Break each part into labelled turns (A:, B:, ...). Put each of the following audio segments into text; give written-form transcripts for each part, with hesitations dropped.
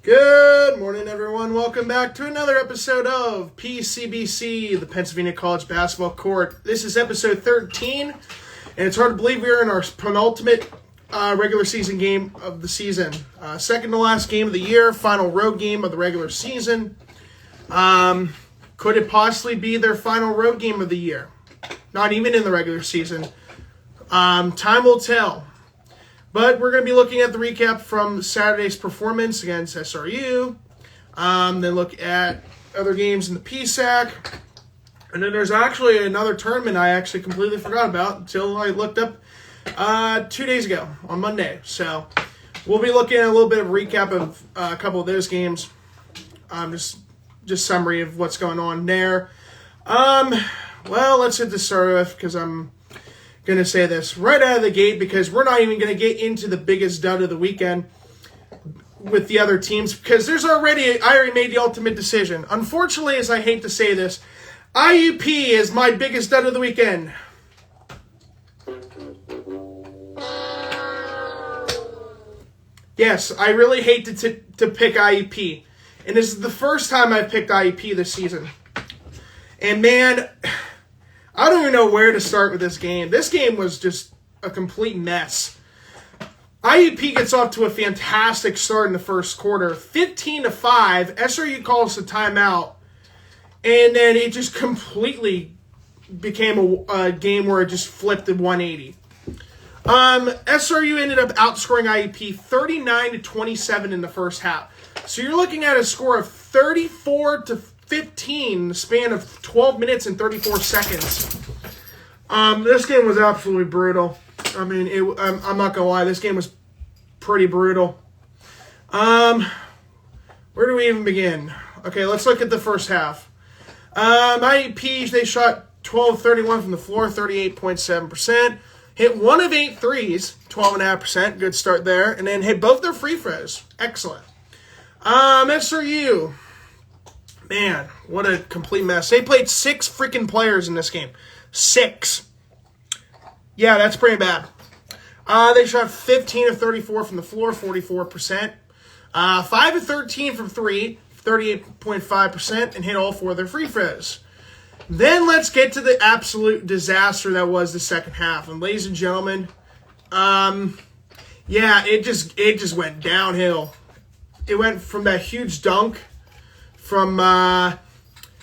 A: Good morning, everyone. Welcome back to another episode of PCBC, the Pennsylvania College Basketball Court. This is episode 13, and it's hard to believe we're in our penultimate regular season game of the season. Second to last game of the year, final road game of the regular season. Could it possibly be their final road game of the year? Not even in the regular season. Time will tell. But we're going to be looking at the recap from Saturday's performance against SRU. Then look at other games in the PSAC. And then there's actually another tournament I actually completely forgot about until I looked up 2 days ago on Monday. So we'll be looking at a little bit of a recap of a couple of those games. Just summary of what's going on there. Well, let's hit this start with because I'm going to say this right out of the gate because we're not even going to get into the biggest dud of the weekend with the other teams because I already made the ultimate decision. Unfortunately, as I hate to say this, IUP is my biggest dud of the weekend. Yes, I really hate to pick IUP. And this is the first time I've picked IUP this season. And man, I don't even know where to start with this game. This game was just a complete mess. IUP gets off to a fantastic start in the first quarter. 15-5, SRU calls the timeout. And then it just completely became a game where it just flipped at 180. SRU ended up outscoring IUP 39-27 in the first half. So you're looking at a score of 34-15 in the span of 12 minutes and 34 seconds. This game was absolutely brutal. I mean, I'm not going to lie. This game was pretty brutal. Where do we even begin? Okay, let's look at the first half. IUP, they shot 12-31 from the floor, 38.7%. Hit 1 of 8 threes, 12.5%. Good start there. And then hit both their free throws. Excellent. SRU. Man, what a complete mess. They played 6 freaking players in this game. 6. Yeah, that's pretty bad. They shot 15 of 34 from the floor, 44%. 5 of 13 from 3, 38.5%, and hit all 4 of their free throws. Then let's get to the absolute disaster that was the second half. And ladies and gentlemen, it just went downhill. It went from that huge dunk from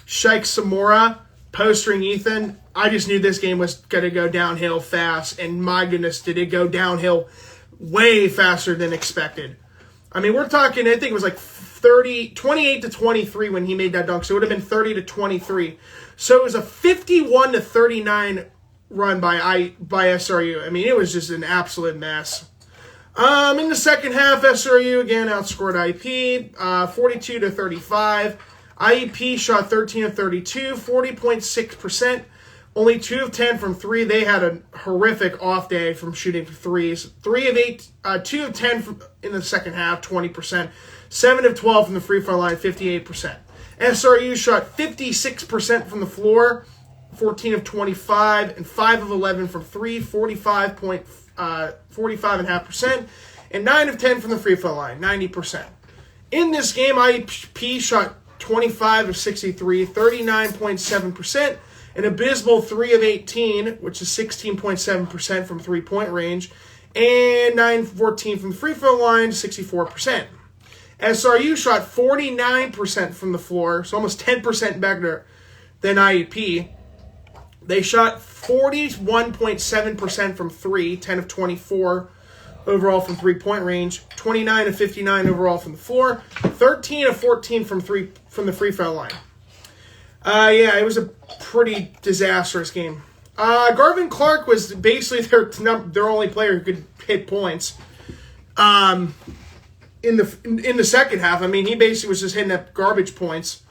A: Sheikh Samora, postering Ethan. I just knew this game was going to go downhill fast, and my goodness, did it go downhill way faster than expected. I mean, we're talking, I think it was like 28-23 when he made that dunk, so it would have been 30-23. So it was a 51-39 run by SRU. I mean, it was just an absolute mess. In the second half, SRU again outscored IUP 42-35. IUP shot 13 of 32, 40.6%. Only 2 of 10 from 3. They had a horrific off day from shooting for threes. 2 of 10 in the second half, 20%. 7 of 12 from the free throw line, 58%. SRU shot 56% from the floor, 14 of 25, and 5 of 11 from 3, 45.5%, and 9 of 10 from the free throw line, 90%. In this game, IUP shot 25 of 63, 39.7%, an abysmal 3 of 18, which is 16.7% from three-point range, and 9 of 14 from the free throw line, 64%. SRU shot 49% from the floor, so almost 10% better than IUP. They shot 41.7% from 3, 10 of 24 overall from three-point range, 29 of 59 overall from the floor, 13 of 14 from the free throw line. It was a pretty disastrous game. Garvin Clark was basically their only player who could hit points. In the second half, I mean, he basically was just hitting up garbage points.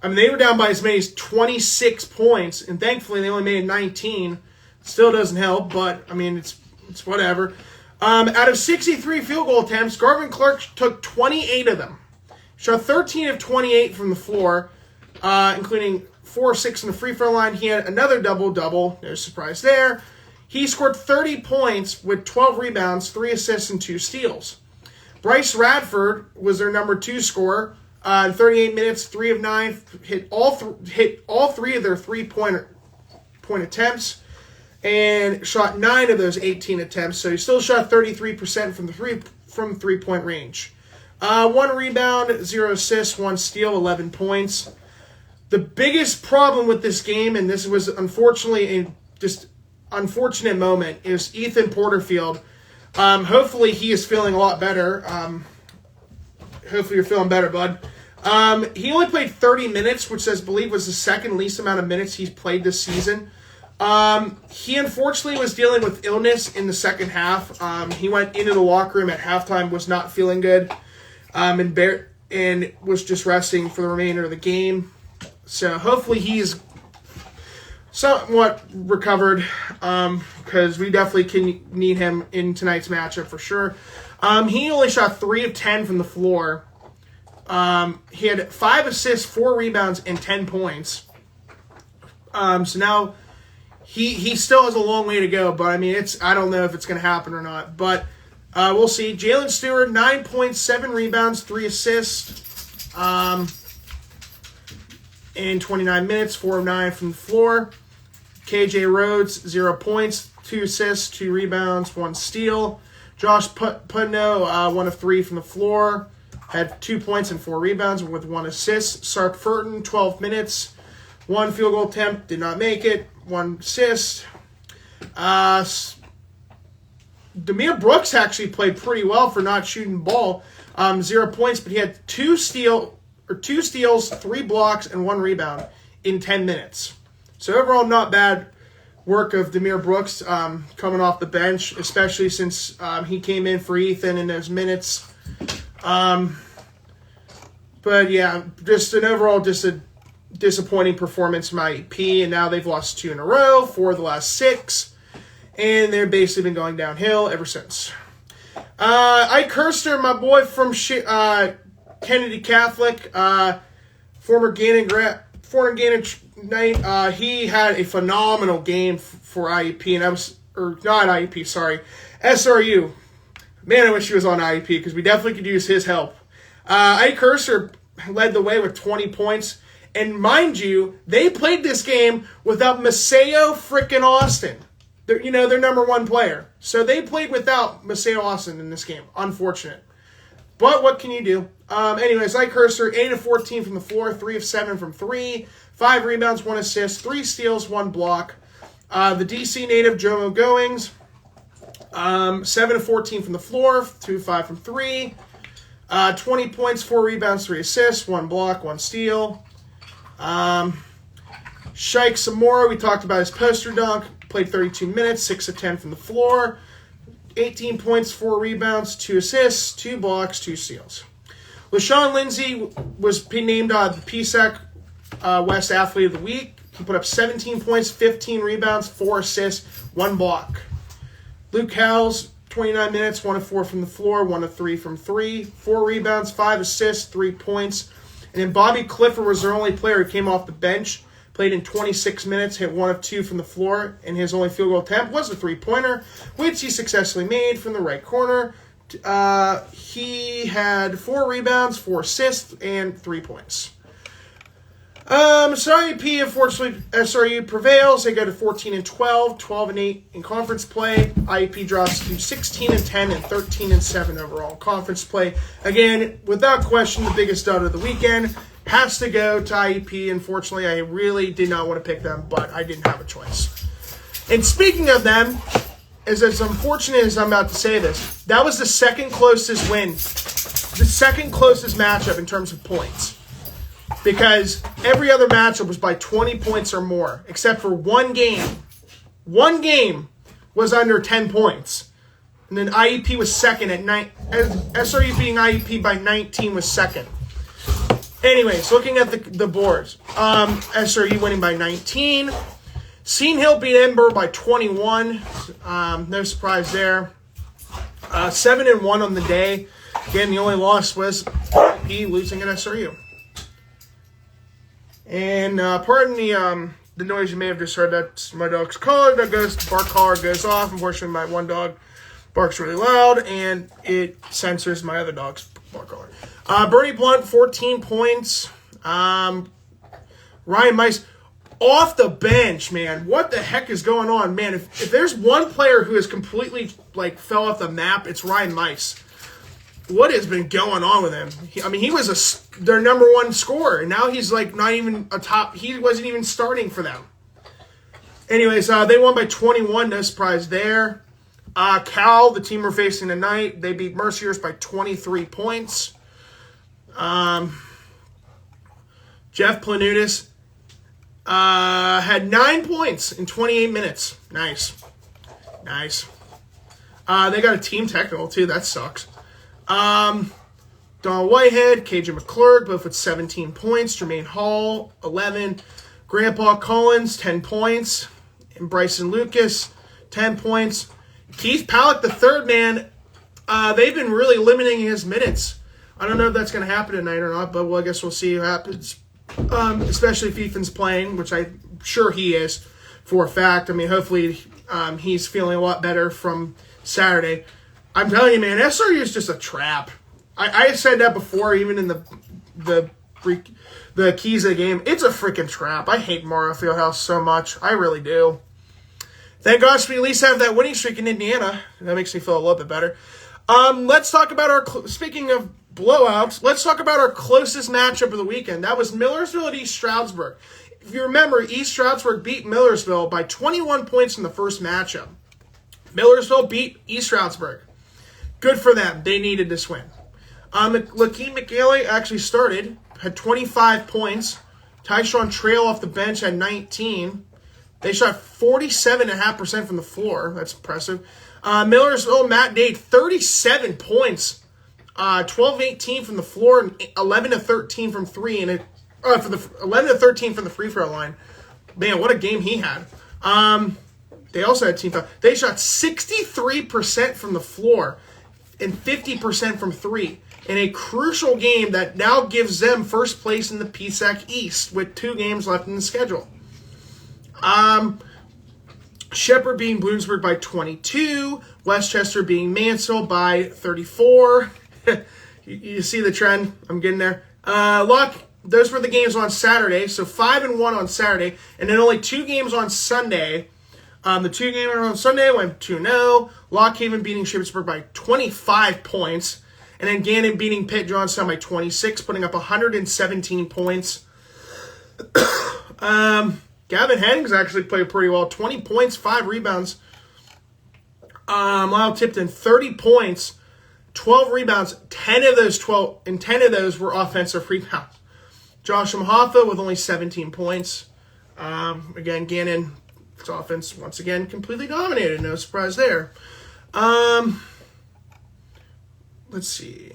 A: I mean, they were down by as many as 26 points, and thankfully they only made 19. Still doesn't help, but, I mean, it's whatever. Out of 63 field goal attempts, Garvin Clark took 28 of them. Shot 13 of 28 from the floor, including 4 or 6 in the free throw line. He had another double-double. No surprise there. He scored 30 points with 12 rebounds, 3 assists, and 2 steals. Bryce Radford was their number 2 scorer. In 38 minutes, 3 of 9, hit all 3 of their 3-point attempts, and shot 9 of those 18 attempts. So he still shot 33% from the 3-point range. 1 rebound, 0 assists, 1 steal, 11 points. The biggest problem with this game, and this was unfortunately a just unfortunate moment, is Ethan Porterfield. Hopefully he is feeling a lot better. Hopefully you're feeling better, bud. He only played 30 minutes, which I believe was the second least amount of minutes he's played this season. He unfortunately was dealing with illness in the second half. He went into the locker room at halftime, was not feeling good, and was just resting for the remainder of the game. So hopefully he's somewhat recovered, because we definitely can need him in tonight's matchup for sure. He only shot 3 of 10 from the floor. He had 5 assists, 4 rebounds, and 10 points. So now he still has a long way to go, but I mean, I don't know if it's going to happen or not, but we'll see. Jalen Stewart, 9 points, 7 rebounds, 3 assists, in 29 minutes, 4 of 9 from the floor. KJ Rhodes, 0 points, 2 assists, 2 rebounds, 1 steal. Josh Putno, 1 of 3 from the floor, had 2 points and 4 rebounds with 1 assist. Sark Furton, 12 minutes, 1 field goal attempt, did not make it, 1 assist. Demir Brooks actually played pretty well for not shooting the ball. 0 points, but he had 2 steals, 3 blocks, and 1 rebound in 10 minutes. So overall, not bad work of Demir Brooks coming off the bench, especially since he came in for Ethan in those minutes. But yeah, just an overall a disappointing performance from IEP, and now they've lost 2 in a row, 4 of the last 6, and they've basically been going downhill ever since. Ike Herster, my boy from Kennedy Catholic, former Gannon Knight, he had a phenomenal game for IEP, and SRU. Man, I wish he was on IEP, because we definitely could use his help. Ike Herster led the way with 20 points, and mind you, they played this game without Maceo frickin' Austin. Their number 1 player. So they played without Maceo Austin in this game. Unfortunate. But what can you do? Anyways, Ike Herster, 8 of 14 from the floor, 3 of 7 from 3, 5 rebounds, 1 assist, 3 steals, 1 block. The DC native, Jomo Goings, 7 of 14 from the floor, 2 of 5 from 3, 20 points, 4 rebounds, 3 assists, 1 block, 1 steal. Shaikh Samora, we talked about his poster dunk, played 32 minutes, 6 of 10 from the floor, 18 points, 4 rebounds, 2 assists, 2 blocks, 2 steals. LaShawn Lindsay was named the PSAC West Athlete of the Week. He put up 17 points, 15 rebounds, 4 assists, 1 block. Luke Howells, 29 minutes, 1 of 4 from the floor, 1 of 3 from 3, 4 rebounds, 5 assists, 3 points. And then Bobby Clifford was their only player who came off the bench, played in 26 minutes, hit 1 of 2 from the floor, and his only field goal attempt was a 3-pointer, which he successfully made from the right corner. He had 4 rebounds, 4 assists, and 3 points. So IEP, unfortunately, SRU prevails. They go to 14-12, 12-8 in conference play. IEP drops to 16-10 and 13-7 overall in conference play. Again, without question, the biggest dud of the weekend has to go to IEP. Unfortunately, I really did not want to pick them, but I didn't have a choice. And speaking of them, as unfortunate as I'm about to say this, that was the second closest win, the second closest matchup in terms of points. Because every other matchup was by 20 points or more, except for one game. One game was under 10 points. And then IEP was second at 9. SRU beating IEP by 19 was second. Anyways, looking at the boards. SRU winning by 19. Seton Hill beat Edinburgh by 21. No surprise there. 7-1 on the day. Again, the only loss was IEP losing at SRU. And pardon the noise you may have just heard. That's my dog's collar. Bark collar goes off. Unfortunately, my one dog barks really loud, and it censors my other dog's bark color. Bernie Blunt, 14 points. Ryan Mice off the bench, man. What the heck is going on, man? If there's one player who has completely fell off the map, it's Ryan Mice. What has been going on with him? He was their number one scorer, and now he's not even a top. He wasn't even starting for them. Anyways, they won by 21. No surprise there. Cal, the team we're facing tonight, they beat Merciers by 23 points. Jeff Planutis had 9 points in 28 minutes. Nice. They got a team technical, too. That sucks. Don Whitehead, KJ McClurg, both with 17 points. Jermaine Hall, 11. Grandpa Collins, 10 points. And Bryson Lucas, 10 points. Keith Pallick, the third man, they've been really limiting his minutes. I don't know if that's going to happen tonight or not, but I guess we'll see what happens. Especially if Ethan's playing, which I'm sure he is for a fact. Hopefully he's feeling a lot better from Saturday. I'm telling you, man, SRU is just a trap. I said that before, even in the keys of the game. It's a freaking trap. I hate Morrow Fieldhouse so much. I really do. Thank gosh we at least have that winning streak in Indiana. That makes me feel a little bit better. Let's talk about speaking of blowouts, let's talk about our closest matchup of the weekend. That was Millersville at East Stroudsburg. If you remember, East Stroudsburg beat Millersville by 21 points in the first matchup. Millersville beat East Stroudsburg. Good for them. They needed this win. Lakeem McGailey actually started, had 25 points. Tyshawn Trail off the bench had 19. They shot 47.5% from the floor. That's impressive. Millersville, Matt Dade, 37 points. 12-18 from the floor and 11-13 from three, and 11-13 from the free throw line. Man, what a game he had. They also had team foul. They shot 63% from the floor and 50% from three in a crucial game that now gives them first place in the PSAC East with 2 games left in the schedule. Shepherd beating Bloomsburg by 22. Westchester beating Mansell by 34. You see the trend? I'm getting there. Those were the games on Saturday. So 5-1 on Saturday. And then only 2 games on Sunday. The 2 games on Sunday went 2-0. Lock Haven beating Shippensburg by 25 points. And then Gannon beating Pitt Johnstown by 26, putting up 117 points. Gavin Hennings actually played pretty well. 20 points, 5 rebounds. Lyle Tipton, 30 points, 12 rebounds. 10 of those were offensive rebounds. Joshua Hoffa with only 17 points. Again, Gannon's offense, once again, completely dominated. No surprise there. Let's see.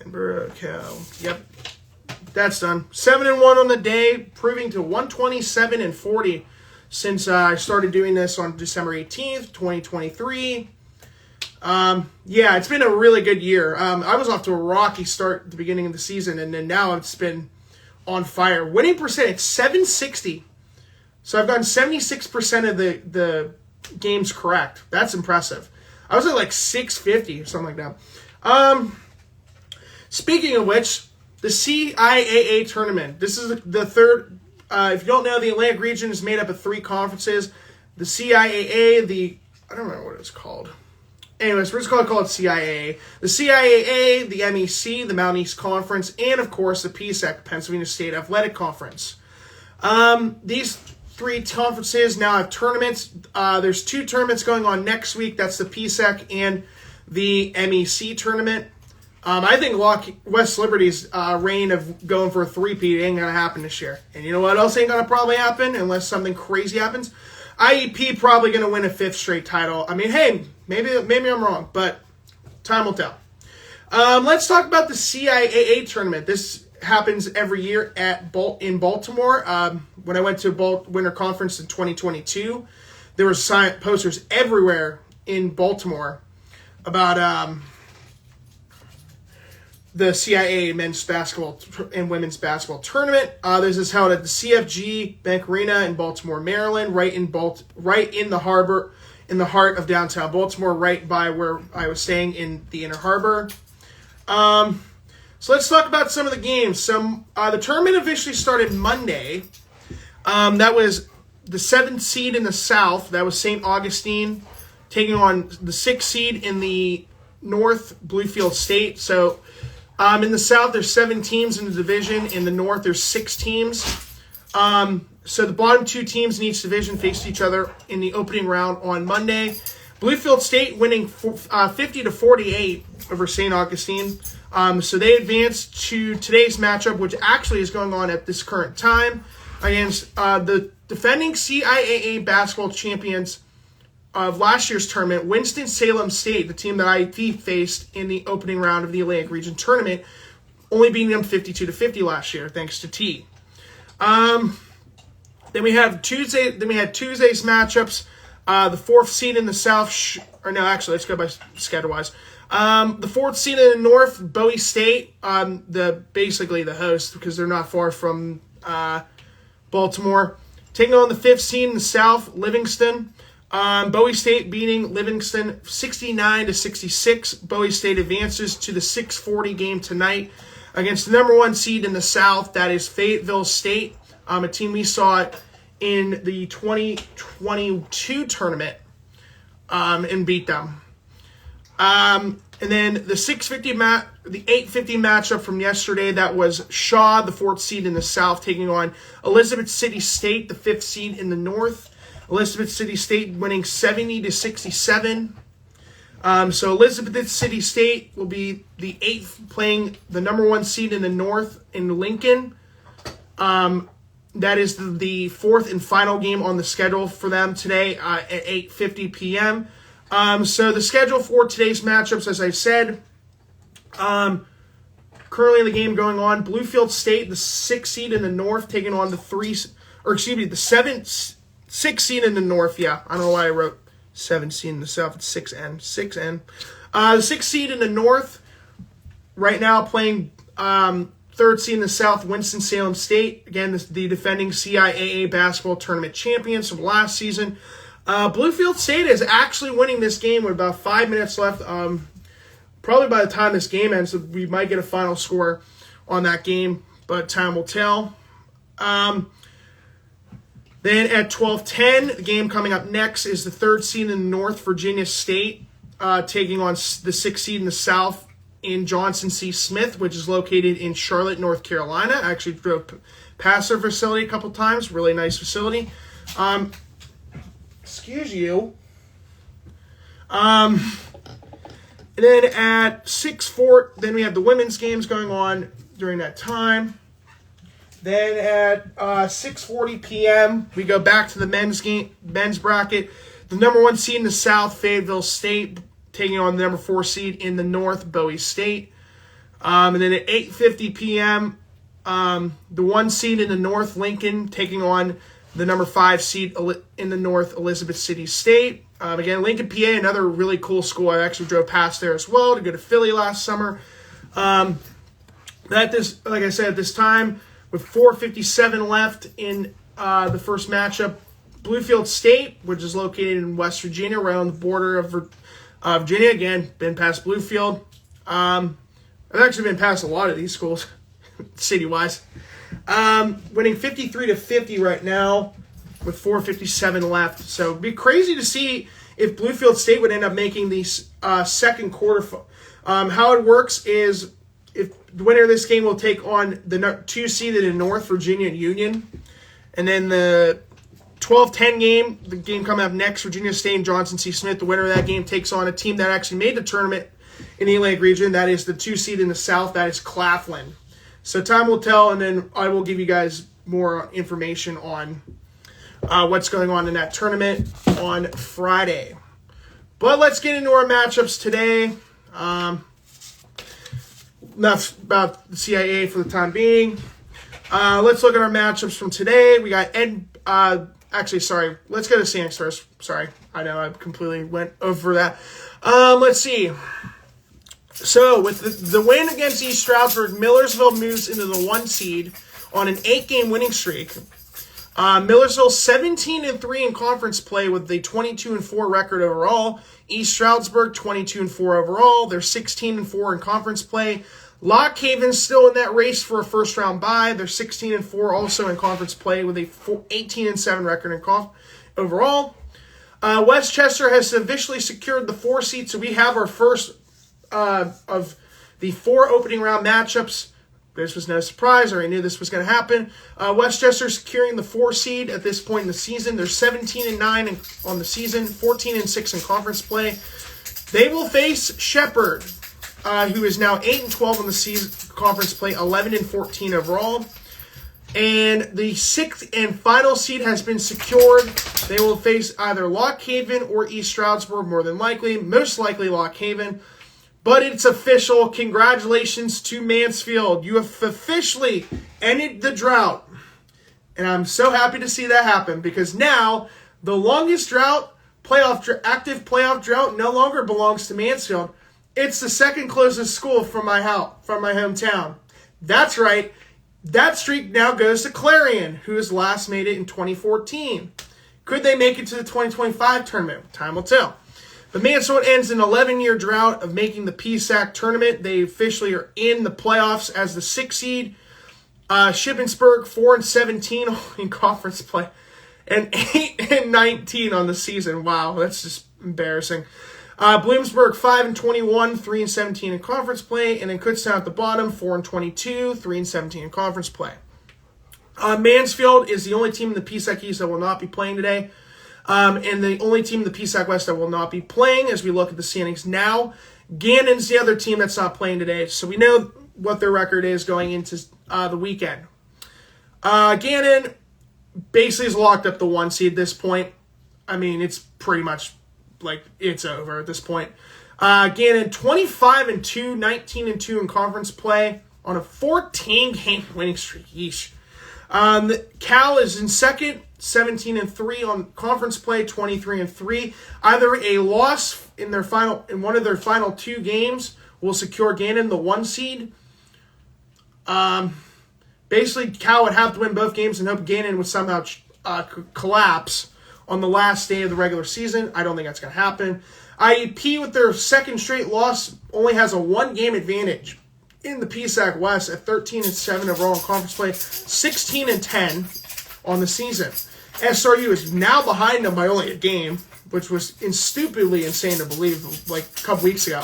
A: Amber, Cal. Yep. That's done. 7-1 on the day, proving to 127-40 since I started doing this on December 18th, 2023. It's been a really good year. I was off to a rocky start at the beginning of the season, and then now it's been on fire. Winning percentage, 760. So I've gotten 76% of the games correct. That's impressive. I was at 650 or something like that. Speaking of which, the CIAA tournament. This is the third. If you don't know, the Atlantic region is made up of 3 conferences. The CIAA, I don't know what it's called. Anyways, we're just going to call it CIAA. The CIAA, the MEC, the Mountain East Conference, and of course the PSAC, Pennsylvania State Athletic Conference. These 3 conferences now have tournaments. There's 2 tournaments going on next week. That's the PSAC and the MEC tournament. I think West Liberty's reign of going for a 3-peat ain't going to happen this year. And you know what else ain't going to probably happen unless something crazy happens? IEP probably going to win a 5th straight title. Hey, maybe I'm wrong, but time will tell. Let's talk about the CIAA tournament. This happens every year in Baltimore. When I went to Winter Conference in 2022, there were posters everywhere in Baltimore about the CIAA men's basketball and women's basketball tournament. This is held at the CFG Bank Arena in Baltimore, Maryland, right in the harbor in the heart of downtown Baltimore, right by where I was staying in the Inner Harbor. So let's talk about some of the games. The tournament officially started Monday. That was the 7th seed in the South. That was St. Augustine taking on the 6th seed in the North, Bluefield State. So in the South, there's 7 teams in the division. In the North, there's 6 teams. So the bottom 2 teams in each division faced each other in the opening round on Monday. Bluefield State winning 50-48 over St. Augustine. So they advanced to today's matchup, which actually is going on at this current time, against the defending CIAA basketball champions of last year's tournament, Winston-Salem State, the team that IT faced in the opening round of the Atlantic Region Tournament, only beating them 52-50 last year, thanks to T. Then we had Tuesday's matchups. The 4th seed in the South, let's go by schedule-wise. The 4th seed in the North, Bowie State, basically the host because they're not far from Baltimore. Taking on the 5th seed in the South, Livingston. Bowie State beating Livingston 69-66. Bowie State advances to the 6:40 game tonight against the number 1 seed in the South. That is Fayetteville State, a team we saw in the 2022 tournament and beat them. And then the 8:50 matchup from yesterday, that was Shaw, the 4th seed in the South, taking on Elizabeth City State, the 5th seed in the North. Elizabeth City State winning 70-67. So Elizabeth City State will be the 8th, playing the number 1 seed in the North in Lincoln. That is the 4th and final game on the schedule for them today at 8:50 p.m. So the schedule for today's matchups, as I said, currently the game going on, Bluefield State, the 6th seed in the North, taking on the 6th seed in the North. Yeah, I don't know why I wrote 7 seed in the South. It's 6N. The 6th seed in the North right now playing 3rd seed in the South, Winston-Salem State. Again, the defending CIAA basketball tournament champions from last season. Bluefield State is actually winning this game with about 5 minutes left. Probably by the time this game ends, we might get a final score on that game, but time will tell. Then at 12:10, the game coming up next is the 3rd seed in the North, Virginia State, taking on the 6th seed in the South in Johnson C. Smith, which is located in Charlotte, North Carolina. I actually drove past their facility a couple times. Really nice facility. Excuse you. And then at 6:04, then we have the women's games going on during that time. Then at 6:40 p.m., we go back to the men's bracket. The number 1 seed in the South, Fayetteville State, taking on the number 4 seed in the North, Bowie State. And then at 8:50 p.m., the 1 seed in the North, Lincoln, taking on the number 5 seed in the North, Elizabeth City State. Again, Lincoln, PA, another really cool school. I actually drove past there as well to go to Philly last summer. Like I said, at this time, with 4:57 left in the first matchup, Bluefield State, which is located in West Virginia, right on the border of Virginia. Again, been past Bluefield. I've actually been past a lot of these schools, city-wise. Winning 53-50 right now with 4:57 left. So it'd be crazy to see if Bluefield State would end up making the second quarter. How it works is if the winner of this game will take on the 2 seeded in North, Virginia Union. And then the 12-10 game, the game coming up next, Virginia State and Johnson C. Smith. The winner of that game takes on a team that actually made the tournament in the Atlantic region. That is the 2 seed in the South. That is Claflin. So time will tell, and then I will give you guys more information on what's going on in that tournament on Friday. But let's get into our matchups today. Enough about the CIAA for the time being. Let's look at our matchups from today. We got let's go to Sanks first. Sorry, I know I completely went over that. Let's see. So with the win against East Stroudsburg, Millersville moves into the 1 seed on an 8-game winning streak. Millersville 17-3 in conference play with a 22-4 record overall. East Stroudsburg 22-4 overall. They're 16-4 in conference play. Lock Haven's still in that race for a first round bye. They're 16-4 also in conference play with a 18-7 record in overall. Westchester has officially secured the 4 seed, so we have our first of the 4 opening round matchups. This was no surprise. I already knew this was going to happen. Westchester securing the 4 seed at this point in the season. They're 17-9 on the season, 14-6 in conference play. They will face Shepherd, who is now 8-12 on the season conference play, 11-14 overall. And the 6th and final seed has been secured. They will face either Lock Haven or East Stroudsburg, more than likely. Most likely Lock Haven. But it's official. Congratulations to Mansfield. You have officially ended the drought. And I'm so happy to see that happen because now the longest drought, active playoff drought, no longer belongs to Mansfield. It's the second closest school from my hometown. That's right. That streak now goes to Clarion, who has last made it in 2014. Could they make it to the 2025 tournament? Time will tell. But Mansfield ends an 11-year drought of making the PSAC tournament. They officially are in the playoffs as the 6th seed. Shippensburg 4-17 in conference play and 8-19 on the season. Wow, that's just embarrassing. Bloomsburg 5-21, 3-17 in conference play, and then Kutztown at the bottom 4-22, 3-17 in conference play. Mansfield is the only team in the PSAC East that will not be playing today. And the only team in the PSAC West that will not be playing as we look at the standings now. Gannon's the other team that's not playing today, so we know what their record is going into the weekend. Gannon basically has locked up the 1 seed at this point. I mean, it's pretty much like it's over at this point. Gannon 25-2, 19-2 in conference play on a 14-game winning streak. Yeesh. Cal is in second, 17-3 on conference play, 23-3. Either a loss in one of their final 2 games will secure Gannon the 1 seed. Basically, Cal would have to win both games and hope Gannon would somehow collapse on the last day of the regular season. I don't think that's going to happen. IEP, with their second straight loss, only has a 1-game advantage in the PSAC West at 13-7 overall in conference play, 16-10 on the season. SRU is now behind them by only a game, which was stupidly insane to believe like a couple weeks ago.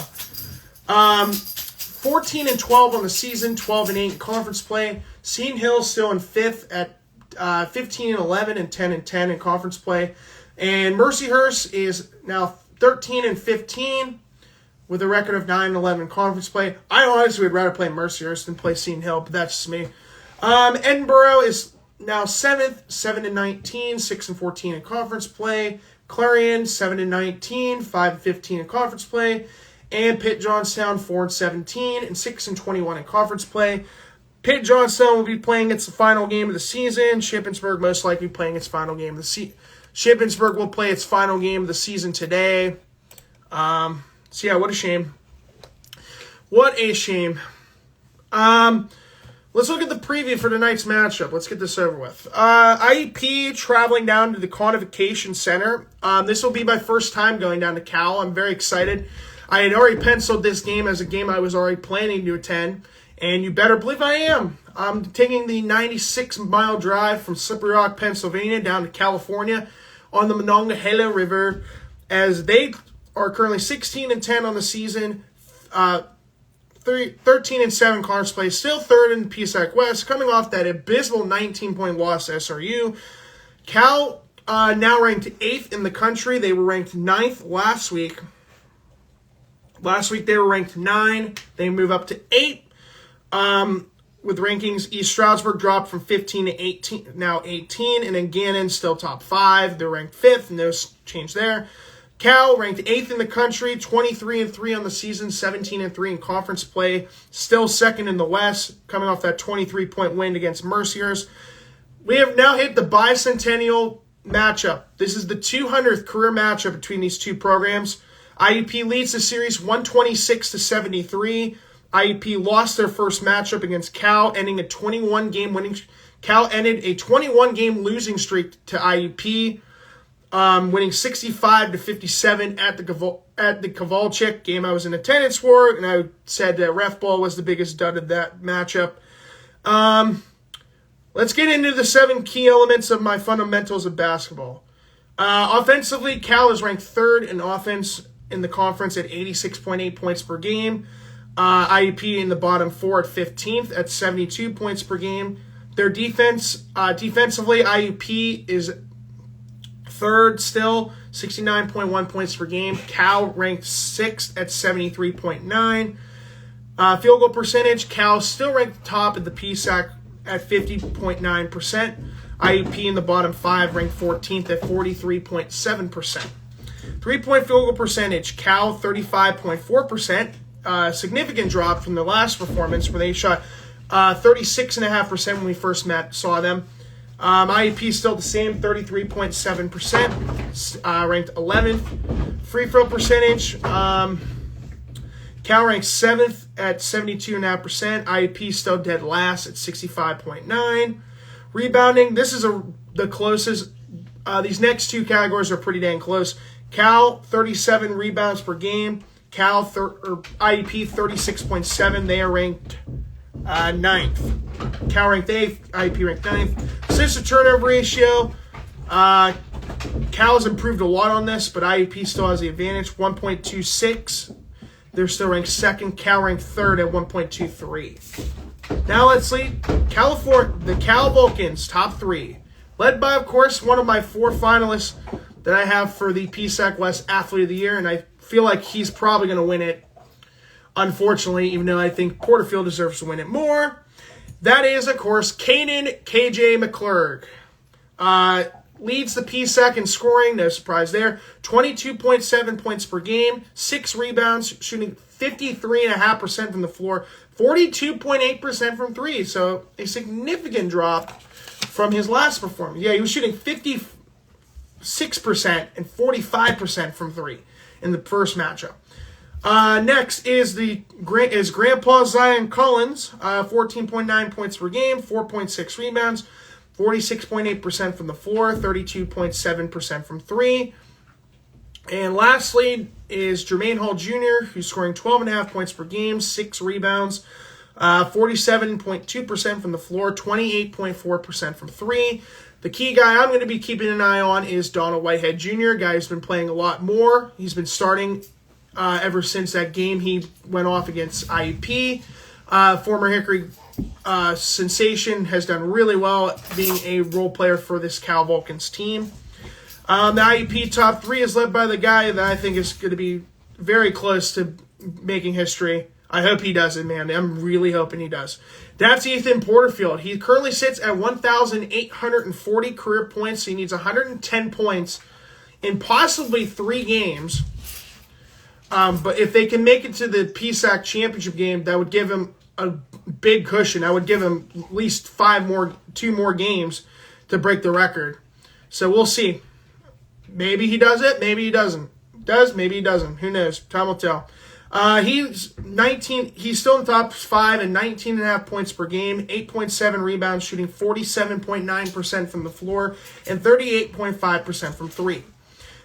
A: 14-12 on the season, 12-8 in conference play. Seton Hill still in 5th at 15-11 and 10-10 in conference play. And Mercyhurst is now 13-15 with a record of 9-11 in conference play. I honestly would rather play Mercyhurst than play Seton Hill, but that's just me. Edinburgh is now 7th, 7-19, 6-14 in conference play. Clarion 7-19, 5-15 in conference play. And Pitt Johnstown 4-17 and 6-21 in conference play. Pitt Johnstown will be playing its final game of the season. Shippensburg most likely playing its final game of the season. Shippensburg will play its final game of the season today. So yeah, what a shame. What a shame. Let's look at the preview for tonight's matchup. Let's get this over with. IEP traveling down to the Convocation Center. This will be my first time going down to Cal. I'm very excited. I had already penciled this game as a game I was already planning to attend. And you better believe I am. I'm taking the 96-mile drive from Slippery Rock, Pennsylvania, down to California on the Monongahela River, as they are currently 16-10 on the season, 13-7 conference play, still 3rd in the PSAC West, coming off that abysmal 19-point loss to SRU. Cal now ranked 8th in the country. They were ranked 9th last week. Last week they were ranked 9. They move up to 8. With rankings, East Stroudsburg dropped from 15 to 18, now 18, and then Gannon still top 5. They're ranked 5th, no change there. Cal ranked 8th in the country, 23-3 on the season, 17-3 in conference play, still 2nd in the West, coming off that 23-point win against Mercyhurst. We have now hit the bicentennial matchup. This is the 200th career matchup between these two programs. IUP leads the series 126-73. IUP lost their first matchup against Cal, ending a 21-game winning. Cal ended a 21-game losing streak to IUP, winning 65-57 at the Kovalchik game I was in attendance for, and I said that ref ball was the biggest dud of that matchup. Let's get into the 7 key elements of my fundamentals of basketball. Offensively, Cal is ranked 3rd in offense in the conference at 86.8 points per game. IUP in the bottom 4 at 15th at 72 points per game. Their defensively, IUP is 3rd still, 69.1 points per game. Cal ranked 6th at 73.9. Field goal percentage, Cal still ranked top of the PSAC at 50.9%. IUP in the bottom 5 ranked 14th at 43.7%. 3-point field goal percentage, Cal 35.4%. Significant drop from their last performance where they shot 36.5% when we first saw them. IUP still the same, 33.7%, ranked 11th. Free throw percentage, Cal ranked 7th at 72.5%. IUP still dead last at 65.9%. Rebounding, this is the closest. These next 2 categories are pretty dang close. Cal, 37 rebounds per game. IUP, 36.7. They are ranked 9th. Cal ranked 8th. IUP ranked 9th. Assist to turnover ratio, Cal has improved a lot on this, but IUP still has the advantage, 1.26. They're still ranked 2nd. Cal ranked 3rd at 1.23. Now let's see the Cal Vulcans, top 3. Led by, of course, one of my 4 finalists that I have for the PSAC West Athlete of the Year, and I feel like he's probably going to win it, unfortunately, even though I think Porterfield deserves to win it more. That is, of course, Caden KJ McClurg. Leads the PSAC in scoring, no surprise there. 22.7 points per game, 6 rebounds, shooting 53.5% from the floor, 42.8% from 3. So a significant drop from his last performance. Yeah, he was shooting 56% and 45% from 3 in the first matchup. Next is Grandpa Zion Collins, 14.9 points per game, 4.6 rebounds, 46.8% from the floor, 32.7% from 3. And lastly is Jermaine Hall Jr., who's scoring 12.5 points per game, 6 rebounds, 47.2% from the floor, 28.4% from 3. The key guy I'm going to be keeping an eye on is Donald Whitehead Jr., guy who's been playing a lot more. He's been starting ever since that game he went off against IUP. Former Hickory sensation, has done really well being a role player for this Cal Vulcans team. The IUP top 3 is led by the guy that I think is going to be very close to making history. I hope he does it, man. I'm really hoping he does. That's Ethan Porterfield. He currently sits at 1,840 career points. So he needs 110 points in possibly 3 games. But if they can make it to the PSAC championship game, that would give him a big cushion. I would give him at least 2 more games to break the record. So we'll see. Maybe he does it. Maybe he doesn't. Maybe he doesn't. Who knows? Time will tell. He's 19. He's still in the top 5 and 19.5 points per game, 8.7 rebounds, shooting 47.9% from the floor and 38.5% from 3.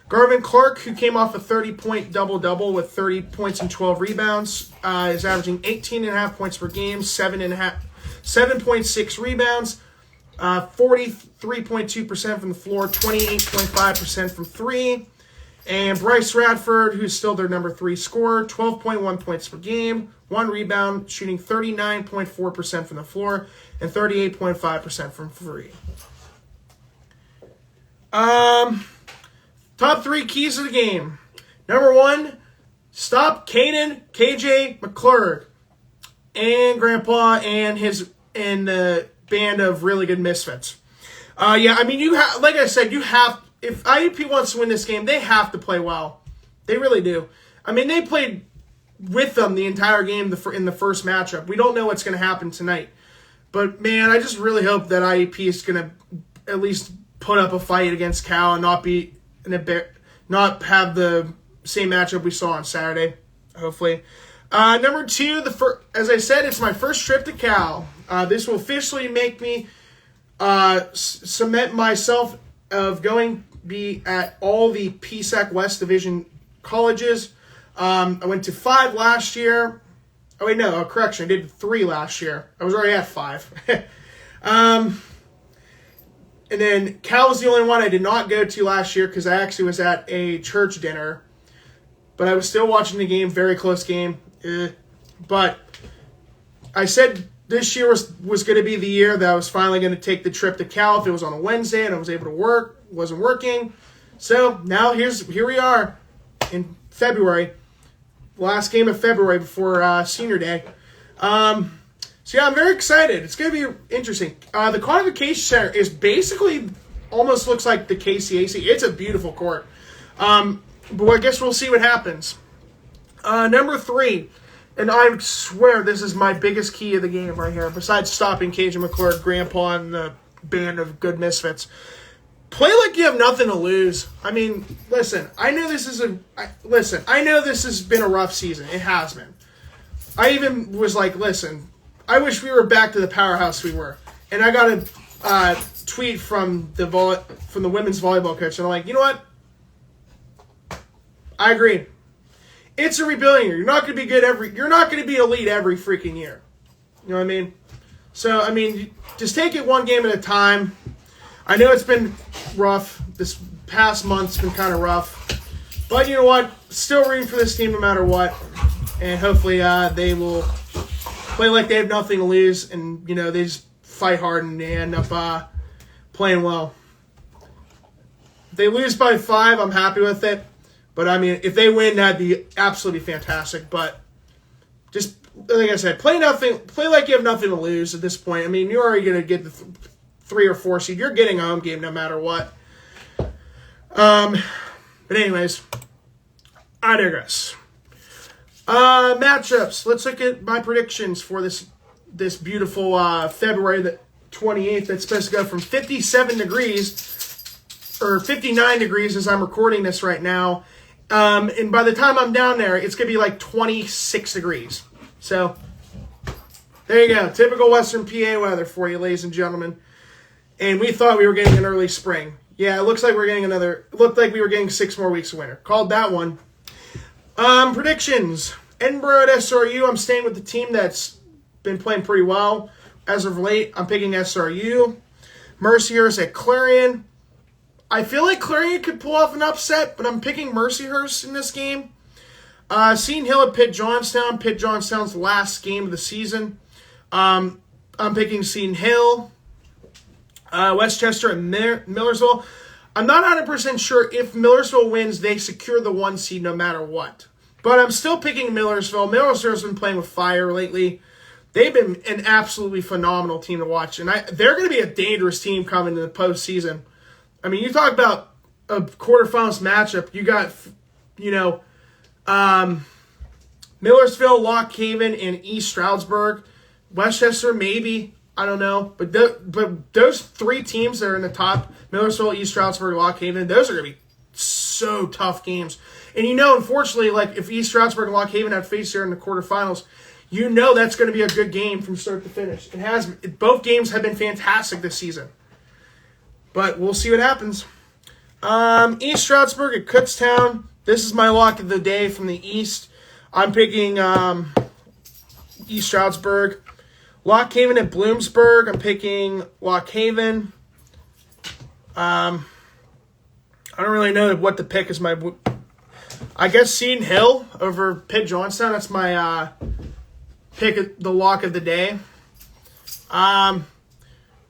A: Garvin Clark, who came off a 30-point double-double with 30 points and 12 rebounds, is averaging 18.5 points per game, 7.6 rebounds, 43.2% from the floor, 28.5% from 3. And Bryce Radford, who's still their number 3 scorer, 12.1 points per game, 1 rebound, shooting 39.4% from the floor and 38.5% from 3. Top 3 keys of the game. Number 1, stop Caden KJ McClurg and Grandpa and the band of really good misfits. Like I said, if IUP wants to win this game, they have to play well. They really do. I mean, they played with them the entire game in the first matchup. We don't know what's going to happen tonight. But, man, I just really hope that IUP is going to at least put up a fight against Cal and not have the same matchup we saw on Saturday, hopefully. Number 2, as I said, it's my first trip to Cal. This will officially make me cement myself of going be at all the PSAC West Division colleges. I went to 5 last year. Oh, wait, no, correction. I did 3 last year. I was already at 5. And then Cal was the only one I did not go to last year because I actually was at a church dinner. But I was still watching the game, very close game. But I said this year was going to be the year that I was finally going to take the trip to Cal if it was on a Wednesday and I was able to work. Wasn't working. So now here we are in February. Last game of February before Senior Day. So yeah, I'm very excited. It's going to be interesting. The Convocation Center is basically almost looks like the KCAC. It's a beautiful court. But I guess we'll see what happens. Number 3, and I swear this is my biggest key of the game right here, besides stopping Cajun McClure, Grandpa, and the band of good misfits. Play like you have nothing to lose. I mean, listen, I know this has been a rough season. It has been. I even was like, listen, I wish we were back to the powerhouse we were. And I got a tweet from the women's volleyball coach, and I'm like, you know what? I agree. It's a rebuilding year. You're not going to be you're not going to be elite every freaking year. You know what I mean? So, I mean, just take it one game at a time. I know it's been rough. This past month's been kind of rough. But you know what? Still rooting for this team no matter what. And hopefully they will play like they have nothing to lose. And, you know, they just fight hard and they end up playing well. If they lose by 5, I'm happy with it. But, I mean, if they win, that'd be absolutely fantastic. But just, like I said, play like you have nothing to lose at this point. I mean, you're already going to get the 3 or 4 seed. You're getting a home game no matter what. But anyways, I digress. Matchups. Let's look at my predictions for this beautiful February the 28th. That's supposed to go from 57 degrees, or 59 degrees as I'm recording this right now. And by the time I'm down there, it's going to be like 26 degrees. So, there you go. Typical Western PA weather for you, ladies and gentlemen. And we thought we were getting an early spring. Yeah, it looks like it looked like we were getting 6 more weeks of winter. Called that one. Predictions. Edinburgh at SRU. I'm staying with the team that's been playing pretty well. As of late, I'm picking SRU. Mercyhurst at Clarion. I feel like Clarion could pull off an upset, but I'm picking Mercyhurst in this game. Seton Hill at Pitt Johnstown. Pitt Johnstown's last game of the season. I'm picking Seton Hill. Westchester and Millersville. I'm not 100% sure if Millersville wins, they secure the 1 seed no matter what. But I'm still picking Millersville. Millersville's been playing with fire lately. They've been an absolutely phenomenal team to watch. And they're going to be a dangerous team coming to the postseason. I mean, you talk about a quarterfinals matchup. You got, Millersville, Lock Haven, and East Stroudsburg. Westchester, maybe. I don't know. But those 3 teams that are in the top, Millersville, East Stroudsburg, Lock Haven, those are going to be so tough games. And unfortunately, like if East Stroudsburg and Lock Haven have faced here in the quarterfinals, that's going to be a good game from start to finish. Both games have been fantastic this season. But we'll see what happens. East Stroudsburg at Kutztown. This is my lock of the day from the East. I'm picking East Stroudsburg. Lock Haven at Bloomsburg. I'm picking Lock Haven. I don't really know what to pick as my... I guess Seton Hill over Pitt Johnstown. That's my pick, the lock of the day.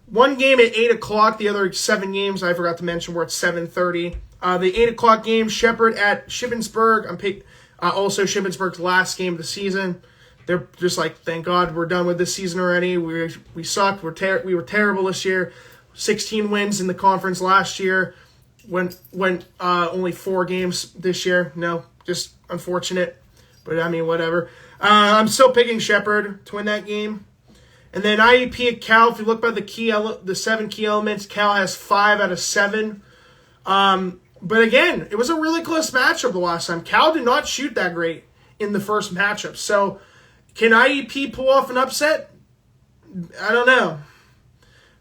A: One game at 8 o'clock. The other 7 games I forgot to mention were at 7:30. The 8 o'clock game, Shepherd at Shippensburg. I'm picking also Shippensburg's last game of the season. They're just like, thank God we're done with this season already. We sucked. We were terrible this year. 16 wins in the conference last year. Went only 4 games this year. No, just unfortunate. But I mean, whatever. I'm still picking Shepherd to win that game. And then IUP at Cal. If you look by the 7 key elements, Cal has 5 out of 7. But again, it was a really close matchup the last time. Cal did not shoot that great. in the first matchup. So can IEP pull off an upset? I don't know.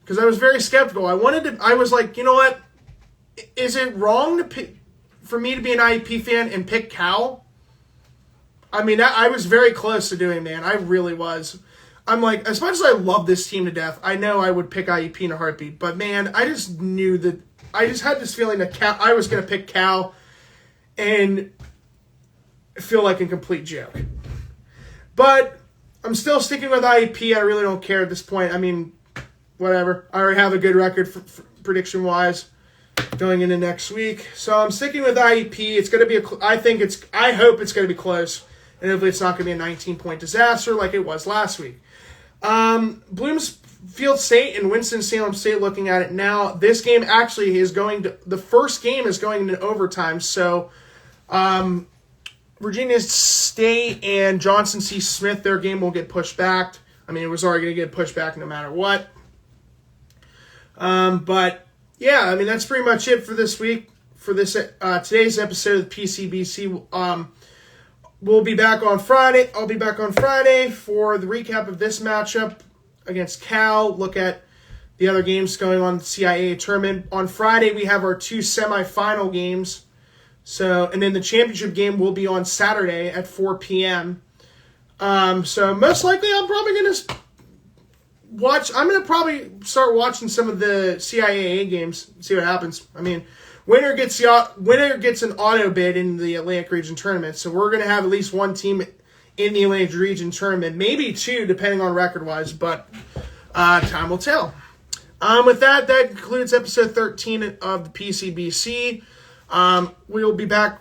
A: Because I was very skeptical. I was like, you know what? Is it wrong to pick, for me to be an IEP fan and pick Cal? I mean, I was very close to doing, man. I really was. I'm like, as much as I love this team to death, I know I would pick IEP in a heartbeat. But, man, I just knew that, I just had this feeling that I was going to pick Cal and feel like a complete joke. But I'm still sticking with IEP. I really don't care at this point. I mean, whatever. I already have a good record for prediction-wise going into next week. So I'm sticking with IEP. It's going to be I hope it's going to be close. And hopefully it's not going to be a 19-point disaster like it was last week. Bloomfield State and Winston-Salem State, looking at it now, this game actually is the first game is going into overtime. So Virginia State and Johnson C. Smith, their game will get pushed back. I mean, it was already going to get pushed back no matter what. But yeah, I mean, that's pretty much it for this week. For this today's episode of the PCBC. We'll be back on Friday. I'll be back on Friday for the recap of this matchup against Cal. Look at the other games going on in the CIAA tournament. On Friday, we have our 2 semifinal games. So, and then the championship game will be on Saturday at 4 p.m. So most likely, I'm going to probably start watching some of the CIAA games, see what happens. I mean, winner gets an auto bid in the Atlantic Region Tournament, so we're going to have at least one team in the Atlantic Region Tournament, maybe 2, depending on record-wise, but time will tell. With that concludes episode 13 of the PCBC. I'll be back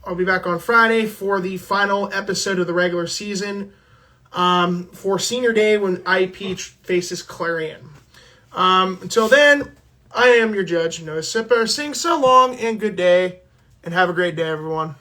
A: on Friday for the final episode of the regular season for Senior Day when IEP faces Clarion. Until then, I am your judge, Noah Sipper, saying so long and good day, and have a great day, everyone.